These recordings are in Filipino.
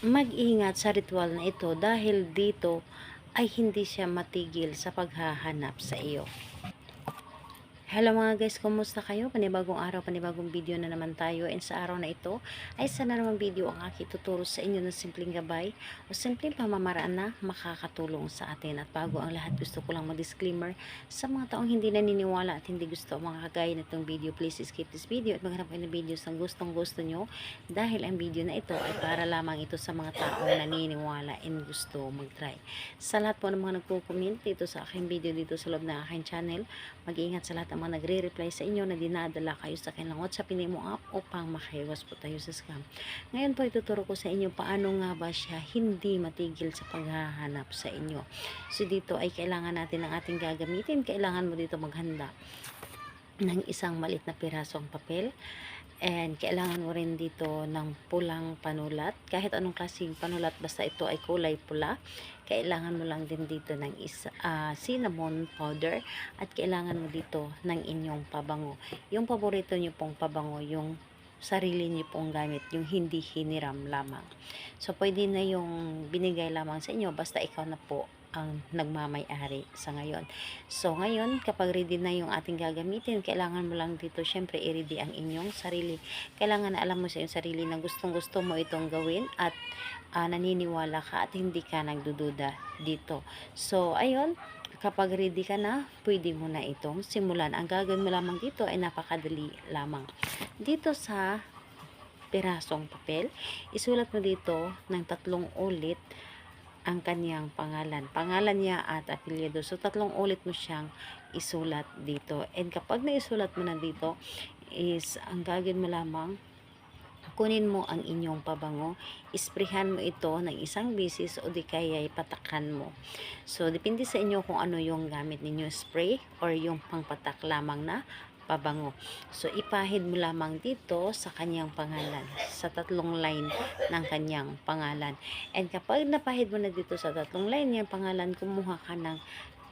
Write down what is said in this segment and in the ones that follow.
Mag-ingat sa ritual na ito dahil dito ay hindi siya matigil sa paghahanap sa iyo. Hello mga guys, kumusta kayo? Panibagong araw, panibagong video na naman tayo. And sa araw na ito ay sana naman video ang aking tuturo sa inyo ng simpleng gabay o simpleng pamamaraan na makakatulong sa atin. At bago ang lahat, gusto ko lang mag-disclaimer sa mga taong hindi naniniwala at hindi gusto mga kagaya na itong video. Please skip this video at maghanap kayo ng videos ng gustong gusto nyo dahil ang video na ito ay para lamang ito sa mga taong naniniwala and gusto mag-try. Sa lahat po ng mga nagko-comment dito sa aking video dito sa loob ng aking channel, mag-iingat sa lahat ng mga nagre-reply sa inyo na dinadala kayo sa kanilang WhatsApp mo app upang makaiwas po tayo sa scam. Ngayon po ituturo ko sa inyo paano nga ba siya hindi matigil sa paghahanap sa inyo. So dito ay kailangan natin ng ating gagamitin. Kailangan mo dito maghanda ng isang maliit na pirasong papel. And kailangan mo rin dito ng pulang panulat. Kahit anong klaseng panulat, basta ito ay kulay pula. Kailangan mo lang din dito ng cinnamon powder. At kailangan mo dito ng inyong pabango. Yung paborito nyo pong pabango, yung sarili nyo pong gamit, yung hindi hiniram lamang. So pwede na yung binigay lamang sa inyo, basta ikaw na po ang nagmamay-ari sa ngayon. So ngayon, kapag ready na yung ating gagamitin, kailangan mo lang dito syempre i-ready ang inyong sarili. Kailangan na alam mo sa iyong sarili na gustong-gusto mo itong gawin at naniniwala ka at hindi ka nagdududa dito. So ayun, kapag ready ka na, pwede mo na itong simulan. Ang gagawin mo lamang dito ay napakadali lamang. Dito sa pirasong papel, isulat mo dito ng 3 ulit ang kanyang pangalan. Pangalan niya at apelyido. So, 3 ulit mo siyang isulat dito. And kapag naisulat mo na dito, is ang gagawin mo lamang, kunin mo ang inyong pabango, isprehan mo ito ng isang bisis o di kaya patakan mo. So, depende sa inyo kung ano yung gamit ninyo, spray or yung pangpatak lamang na pabango. So, ipahid mo lamang dito sa kanyang pangalan, sa 3 line ng kanyang pangalan. And kapag napahid mo na dito sa 3 line niyang pangalan, kumuha ka ng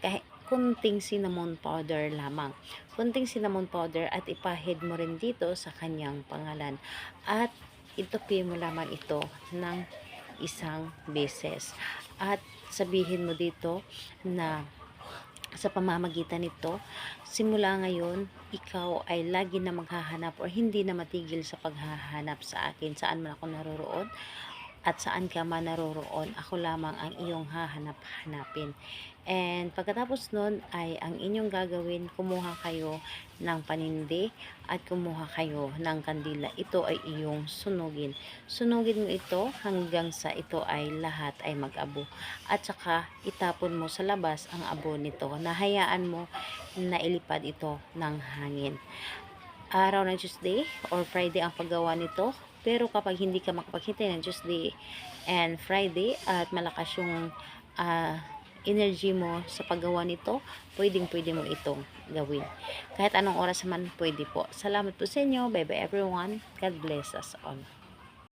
kahit kunting cinnamon powder lamang. Kunting cinnamon powder at ipahid mo rin dito sa kanyang pangalan. At itupi mo lamang ito ng isang beses. At sabihin mo dito na sa pamamagitan nito, simula ngayon, ikaw ay lagi na maghahanap or hindi na matigil sa paghahanap sa akin. Saan man ako naroroon at saan ka man naroroon, ako lamang ang iyong hahanap-hanapin. And pagkatapos nun ay ang inyong gagawin, kumuha kayo ng panindi at kumuha kayo ng kandila. Ito ay iyong sunugin. Sunugin mo ito hanggang sa ito ay lahat ay mag-abo. At saka itapon mo sa labas ang abo nito. Nahayaan mo na ilipad ito ng hangin. Araw ng Tuesday or Friday ang paggawa nito. Pero kapag hindi ka makapaghinti ng Tuesday and Friday at malakas yung energy mo sa paggawa nito, pwede mo itong gawin. Kahit anong oras man pwede po. Salamat po sa inyo. Bye bye everyone. God bless us all.